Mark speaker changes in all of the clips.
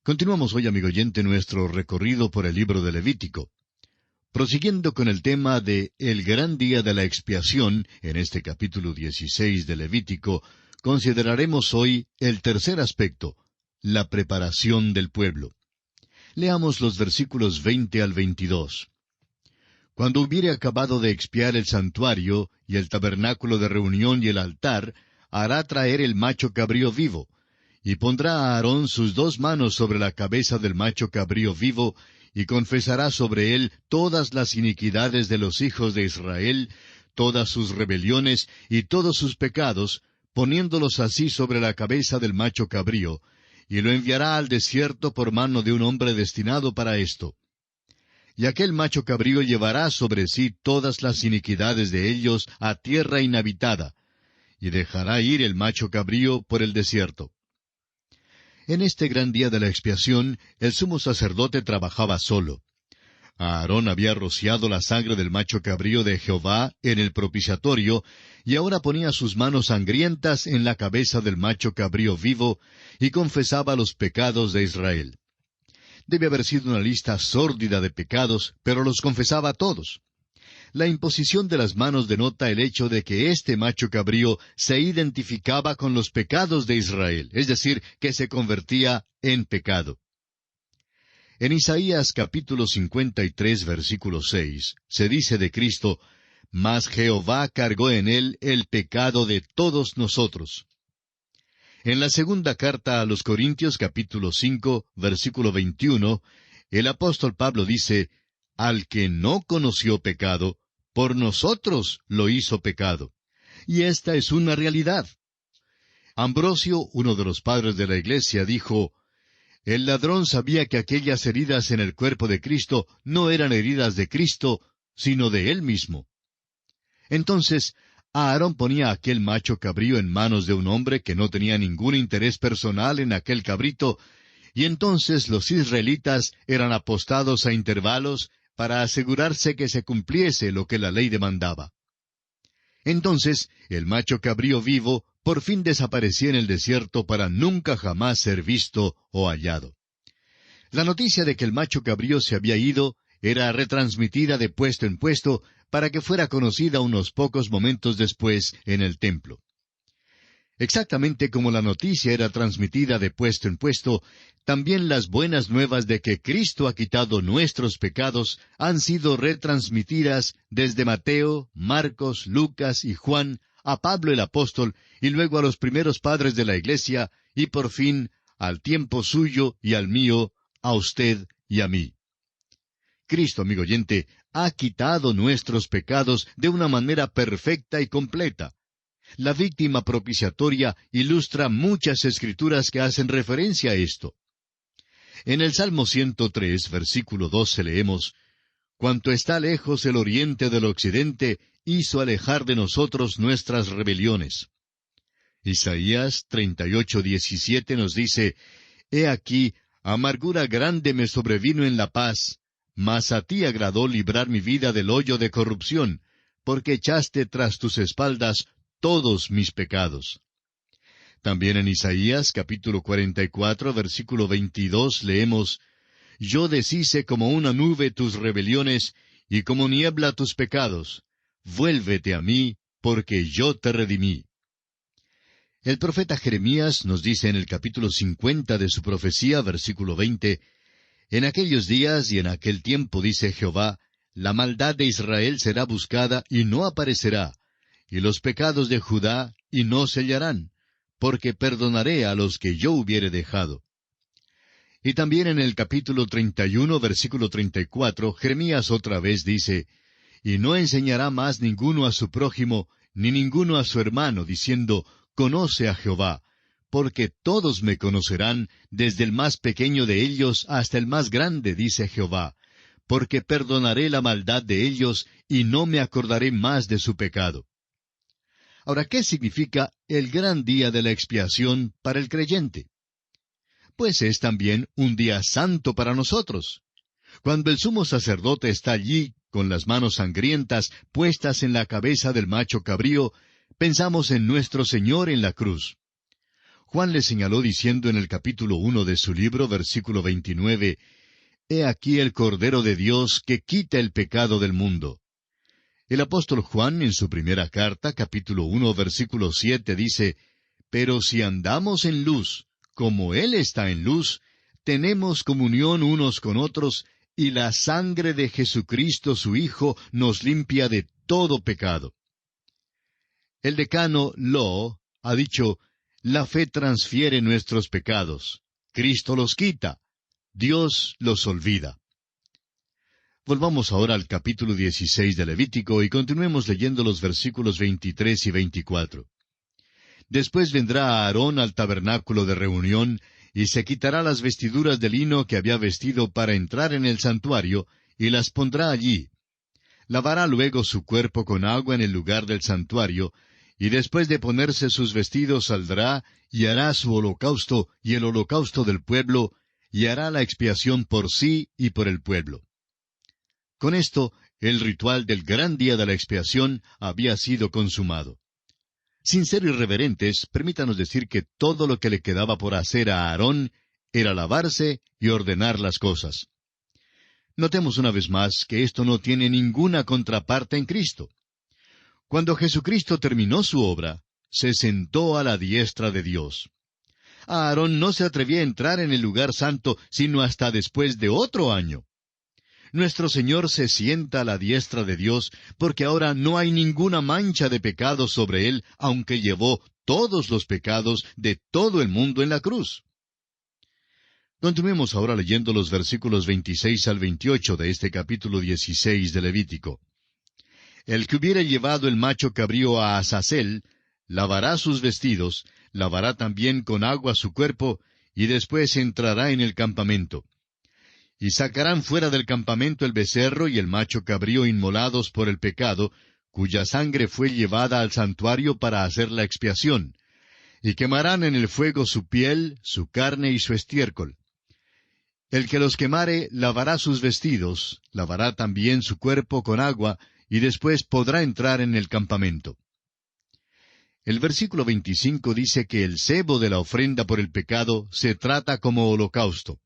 Speaker 1: Continuamos hoy, amigo oyente, nuestro recorrido por el libro de Levítico. Prosiguiendo con el tema de el gran día de la expiación, en este capítulo 16 de Levítico, consideraremos hoy el tercer aspecto, la preparación del pueblo. Leamos los versículos 20 al 22. Cuando hubiere acabado de expiar el santuario, y el tabernáculo de reunión y el altar, hará traer el macho cabrío vivo, y pondrá a Aarón sus 2 manos sobre la cabeza del macho cabrío vivo, y confesará sobre él todas las iniquidades de los hijos de Israel, todas sus rebeliones y todos sus pecados, poniéndolos así sobre la cabeza del macho cabrío, y lo enviará al desierto por mano de un hombre destinado para esto. Y aquel macho cabrío llevará sobre sí todas las iniquidades de ellos a tierra inhabitada, y dejará ir el macho cabrío por el desierto. En este gran día de la expiación, el sumo sacerdote trabajaba solo. Aarón había rociado la sangre del macho cabrío de Jehová en el propiciatorio, y ahora ponía sus manos sangrientas en la cabeza del macho cabrío vivo, y confesaba los pecados de Israel. Debe haber sido una lista sórdida de pecados, pero los confesaba todos. La imposición de las manos denota el hecho de que este macho cabrío se identificaba con los pecados de Israel, es decir, que se convertía en pecado. En Isaías capítulo 53, versículo 6, se dice de Cristo, «Mas Jehová cargó en él el pecado de todos nosotros». En la segunda carta a los Corintios capítulo 5, versículo 21, el apóstol Pablo dice, «Al que no conoció pecado, por nosotros lo hizo pecado». Y esta es una realidad. Ambrosio, uno de los padres de la Iglesia, dijo, «El ladrón sabía que aquellas heridas en el cuerpo de Cristo no eran heridas de Cristo, sino de él mismo». Entonces, Aarón ponía aquel macho cabrío en manos de un hombre que no tenía ningún interés personal en aquel cabrito, y entonces los israelitas eran apostados a intervalos para asegurarse que se cumpliese lo que la ley demandaba. Entonces, el macho cabrío vivo por fin desaparecía en el desierto para nunca jamás ser visto o hallado. La noticia de que el macho cabrío se había ido era retransmitida de puesto en puesto para que fuera conocida unos pocos momentos después en el templo. Exactamente como la noticia era transmitida de puesto en puesto, también las buenas nuevas de que Cristo ha quitado nuestros pecados han sido retransmitidas desde Mateo, Marcos, Lucas y Juan a Pablo el apóstol y luego a los primeros padres de la Iglesia y por fin, al tiempo suyo y al mío, a usted y a mí. Cristo, amigo oyente, ha quitado nuestros pecados de una manera perfecta y completa. La víctima propiciatoria ilustra muchas escrituras que hacen referencia a esto. En el Salmo 103, versículo 12 leemos, «Cuanto está lejos el oriente del occidente, hizo alejar de nosotros nuestras rebeliones». Isaías 38, 17 nos dice, «He aquí, amargura grande me sobrevino en la paz, mas a ti agradó librar mi vida del hoyo de corrupción, porque echaste tras tus espaldas todos mis pecados». También en Isaías capítulo 44, versículo 22 leemos, «Yo deshice como una nube tus rebeliones, y como niebla tus pecados. Vuélvete a mí, porque yo te redimí». El profeta Jeremías nos dice en el capítulo 50 de su profecía, versículo 20, «En aquellos días y en aquel tiempo, dice Jehová, la maldad de Israel será buscada y no aparecerá, y los pecados de Judá y no se hallarán, porque perdonaré a los que yo hubiere dejado». Y también en el capítulo 31, versículo 34, Jeremías otra vez dice, «Y no enseñará más ninguno a su prójimo, ni ninguno a su hermano, diciendo, Conoce a Jehová, porque todos me conocerán, desde el más pequeño de ellos hasta el más grande, dice Jehová, porque perdonaré la maldad de ellos, y no me acordaré más de su pecado». Ahora, ¿qué significa el gran día de la expiación para el creyente? Pues es también un día santo para nosotros. Cuando el sumo sacerdote está allí, con las manos sangrientas puestas en la cabeza del macho cabrío, pensamos en nuestro Señor en la cruz. Juan le señaló diciendo en el capítulo 1 de su libro, versículo 29, «He aquí el Cordero de Dios que quita el pecado del mundo». El apóstol Juan, en su primera carta, capítulo 1, versículo 7, dice, «Pero si andamos en luz, como Él está en luz, tenemos comunión unos con otros, y la sangre de Jesucristo su Hijo nos limpia de todo pecado». El decano Law ha dicho, «La fe transfiere nuestros pecados. Cristo los quita. Dios los olvida». Volvamos ahora al capítulo 16 de Levítico y continuemos leyendo los versículos 23 y 24. «Después vendrá Aarón al tabernáculo de reunión, y se quitará las vestiduras de lino que había vestido para entrar en el santuario, y las pondrá allí. Lavará luego su cuerpo con agua en el lugar del santuario, y después de ponerse sus vestidos saldrá, y hará su holocausto y el holocausto del pueblo, y hará la expiación por sí y por el pueblo». Con esto, el ritual del gran día de la expiación había sido consumado. Sin ser irreverentes, permítanos decir que todo lo que le quedaba por hacer a Aarón era lavarse y ordenar las cosas. Notemos una vez más que esto no tiene ninguna contraparte en Cristo. Cuando Jesucristo terminó su obra, se sentó a la diestra de Dios. Aarón no se atrevía a entrar en el lugar santo sino hasta después de otro año. Nuestro Señor se sienta a la diestra de Dios porque ahora no hay ninguna mancha de pecado sobre Él, aunque llevó todos los pecados de todo el mundo en la cruz. Continuemos ahora leyendo los versículos 26 al 28 de este capítulo 16 de Levítico. «El que hubiere llevado el macho cabrío a Azazel, lavará sus vestidos, lavará también con agua su cuerpo, y después entrará en el campamento. Y sacarán fuera del campamento el becerro y el macho cabrío inmolados por el pecado, cuya sangre fue llevada al santuario para hacer la expiación. Y quemarán en el fuego su piel, su carne y su estiércol. El que los quemare lavará sus vestidos, lavará también su cuerpo con agua, y después podrá entrar en el campamento». El versículo 25 dice que el sebo de la ofrenda por el pecado se trata como holocausto.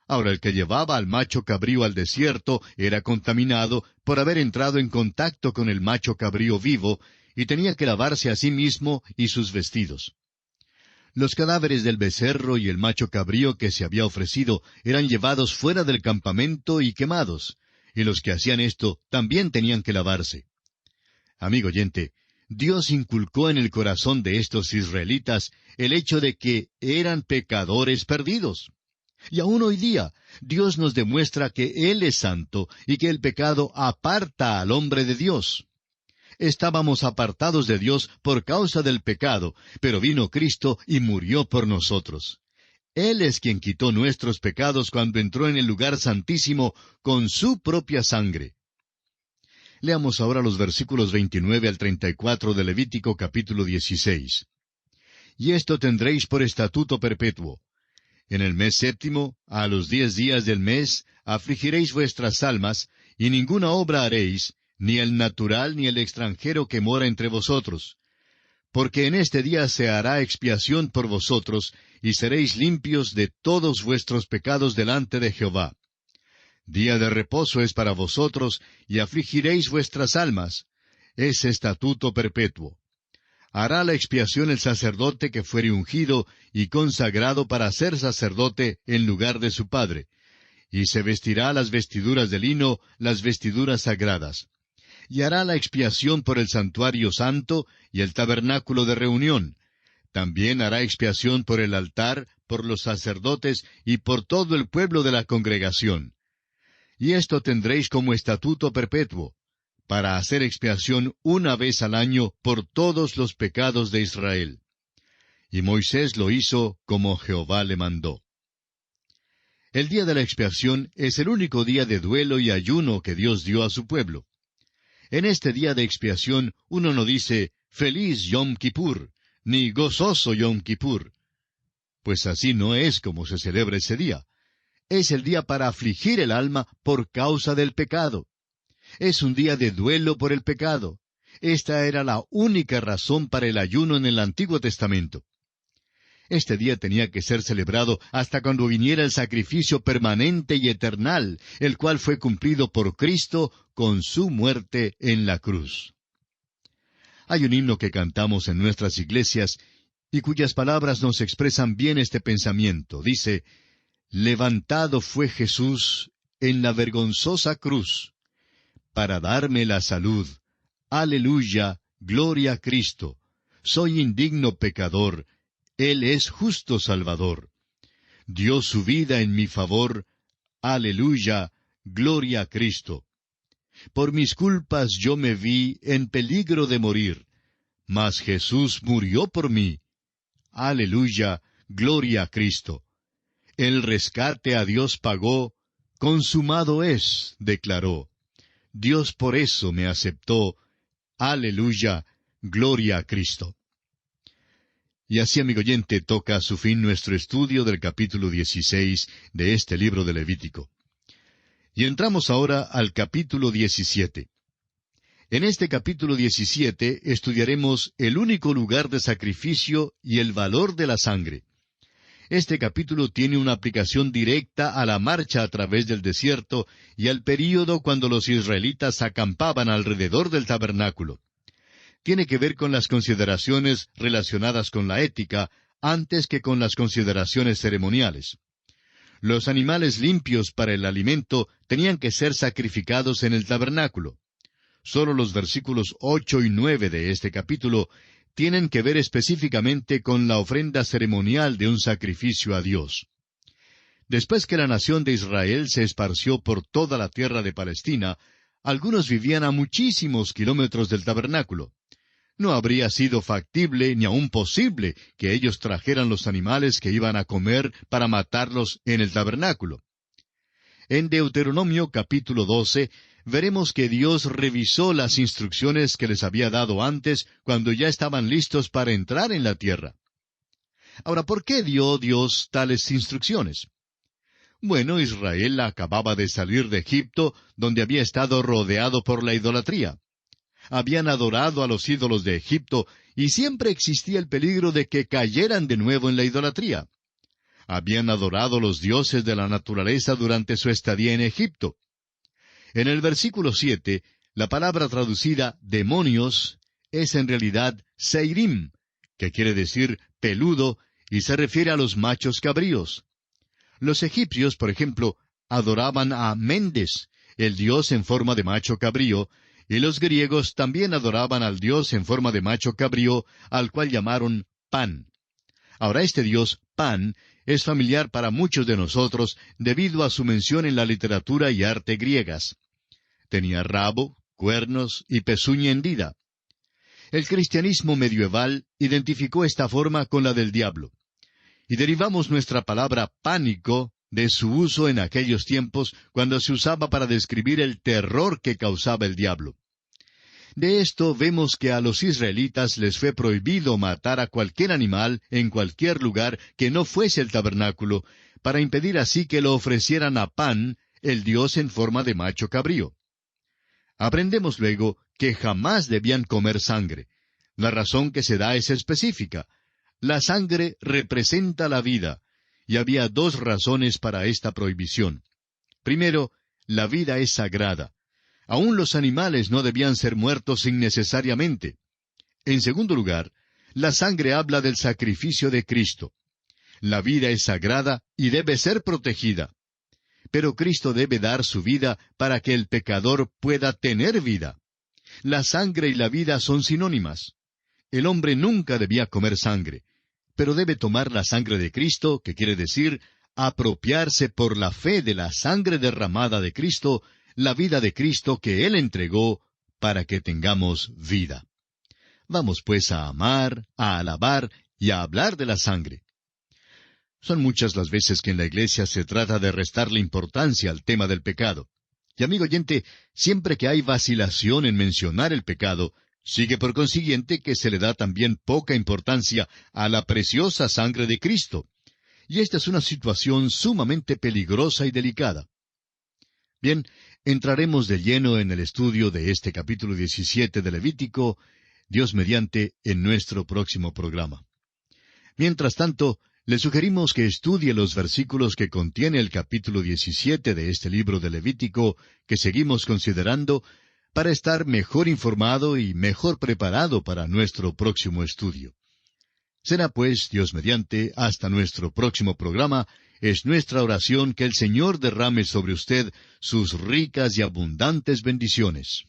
Speaker 1: Ahora, el que llevaba al macho cabrío al desierto era contaminado por haber entrado en contacto con el macho cabrío vivo, y tenía que lavarse a sí mismo y sus vestidos. Los cadáveres del becerro y el macho cabrío que se había ofrecido eran llevados fuera del campamento y quemados, y los que hacían esto también tenían que lavarse. Amigo oyente, Dios inculcó en el corazón de estos israelitas el hecho de que eran pecadores perdidos. Y aún hoy día, Dios nos demuestra que Él es santo y que el pecado aparta al hombre de Dios. Estábamos apartados de Dios por causa del pecado, pero vino Cristo y murió por nosotros. Él es quien quitó nuestros pecados cuando entró en el lugar santísimo con su propia sangre. Leamos ahora los versículos 29 al 34 de Levítico capítulo 16. «Y esto tendréis por estatuto perpetuo. En el mes séptimo, a los 10 días del mes, afligiréis vuestras almas, y ninguna obra haréis, ni el natural ni el extranjero que mora entre vosotros. Porque en este día se hará expiación por vosotros, y seréis limpios de todos vuestros pecados delante de Jehová. Día de reposo es para vosotros, y afligiréis vuestras almas. Es estatuto perpetuo. Hará la expiación el sacerdote que fuere ungido y consagrado para ser sacerdote en lugar de su padre, y se vestirá las vestiduras de lino, las vestiduras sagradas. Y hará la expiación por el santuario santo y el tabernáculo de reunión. También hará expiación por el altar, por los sacerdotes y por todo el pueblo de la congregación. Y esto tendréis como estatuto perpetuo, para hacer expiación una vez al año por todos los pecados de Israel. Y Moisés lo hizo como Jehová le mandó». El día de la expiación es el único día de duelo y ayuno que Dios dio a su pueblo. En este día de expiación uno no dice «Feliz Yom Kippur», ni «Gozoso Yom Kippur», pues así no es como se celebra ese día. Es el día para afligir el alma por causa del pecado. Es un día de duelo por el pecado. Esta era la única razón para el ayuno en el Antiguo Testamento. Este día tenía que ser celebrado hasta cuando viniera el sacrificio permanente y eternal, el cual fue cumplido por Cristo con su muerte en la cruz. Hay un himno que cantamos en nuestras iglesias y cuyas palabras nos expresan bien este pensamiento. Dice: «Levantado fue Jesús en la vergonzosa cruz, para darme la salud. Aleluya, gloria a Cristo. Soy indigno pecador, Él es justo Salvador. Dio su vida en mi favor. Aleluya, gloria a Cristo. Por mis culpas yo me vi en peligro de morir, mas Jesús murió por mí. Aleluya, gloria a Cristo. El rescate a Dios pagó, consumado es, declaró. Dios por eso me aceptó. Aleluya, gloria a Cristo». Y así, amigo oyente, toca a su fin nuestro estudio del capítulo 16 de este libro de Levítico. Y entramos ahora al capítulo 17. En este capítulo 17 estudiaremos el único lugar de sacrificio y el valor de la sangre. Este capítulo tiene una aplicación directa a la marcha a través del desierto y al período cuando los israelitas acampaban alrededor del tabernáculo. Tiene que ver con las consideraciones relacionadas con la ética antes que con las consideraciones ceremoniales. Los animales limpios para el alimento tenían que ser sacrificados en el tabernáculo. Solo los versículos 8 y 9 de este capítulo tienen que ver específicamente con la ofrenda ceremonial de un sacrificio a Dios. Después que la nación de Israel se esparció por toda la tierra de Palestina, algunos vivían a muchísimos kilómetros del tabernáculo. No habría sido factible ni aun posible que ellos trajeran los animales que iban a comer para matarlos en el tabernáculo. En Deuteronomio capítulo 12 veremos que Dios revisó las instrucciones que les había dado antes cuando ya estaban listos para entrar en la tierra. Ahora, ¿por qué dio Dios tales instrucciones? Bueno, Israel acababa de salir de Egipto, donde había estado rodeado por la idolatría. Habían adorado a los ídolos de Egipto y siempre existía el peligro de que cayeran de nuevo en la idolatría. Habían adorado los dioses de la naturaleza durante su estadía en Egipto. En el versículo 7, la palabra traducida demonios es en realidad seirim, que quiere decir peludo, y se refiere a los machos cabríos. Los egipcios, por ejemplo, adoraban a Mendes, el dios en forma de macho cabrío, y los griegos también adoraban al dios en forma de macho cabrío, al cual llamaron Pan. Ahora, este dios, Pan, es familiar para muchos de nosotros debido a su mención en la literatura y arte griegas. Tenía rabo, cuernos y pezuña hendida. El cristianismo medieval identificó esta forma con la del diablo. Y derivamos nuestra palabra pánico de su uso en aquellos tiempos cuando se usaba para describir el terror que causaba el diablo. De esto vemos que a los israelitas les fue prohibido matar a cualquier animal en cualquier lugar que no fuese el tabernáculo, para impedir así que lo ofrecieran a Pan, el dios en forma de macho cabrío. Aprendemos luego que jamás debían comer sangre. La razón que se da es específica. La sangre representa la vida, y había dos razones para esta prohibición. Primero, la vida es sagrada. Aún los animales no debían ser muertos innecesariamente. En segundo lugar, la sangre habla del sacrificio de Cristo. La vida es sagrada y debe ser protegida. Pero Cristo debe dar su vida para que el pecador pueda tener vida. La sangre y la vida son sinónimas. El hombre nunca debía comer sangre, pero debe tomar la sangre de Cristo, que quiere decir apropiarse por la fe de la sangre derramada de Cristo, la vida de Cristo que Él entregó para que tengamos vida. Vamos pues a amar, a alabar y a hablar de la sangre. Son muchas las veces que en la iglesia se trata de restarle importancia al tema del pecado. Y amigo oyente, siempre que hay vacilación en mencionar el pecado, sigue por consiguiente que se le da también poca importancia a la preciosa sangre de Cristo. Y esta es una situación sumamente peligrosa y delicada. Bien, entraremos de lleno en el estudio de este capítulo 17 de Levítico, Dios mediante, en nuestro próximo programa. Mientras tanto, le sugerimos que estudie los versículos que contiene el capítulo 17 de este libro de Levítico que seguimos considerando para estar mejor informado y mejor preparado para nuestro próximo estudio. Será pues, Dios mediante, hasta nuestro próximo programa. Es nuestra oración que el Señor derrame sobre usted sus ricas y abundantes bendiciones.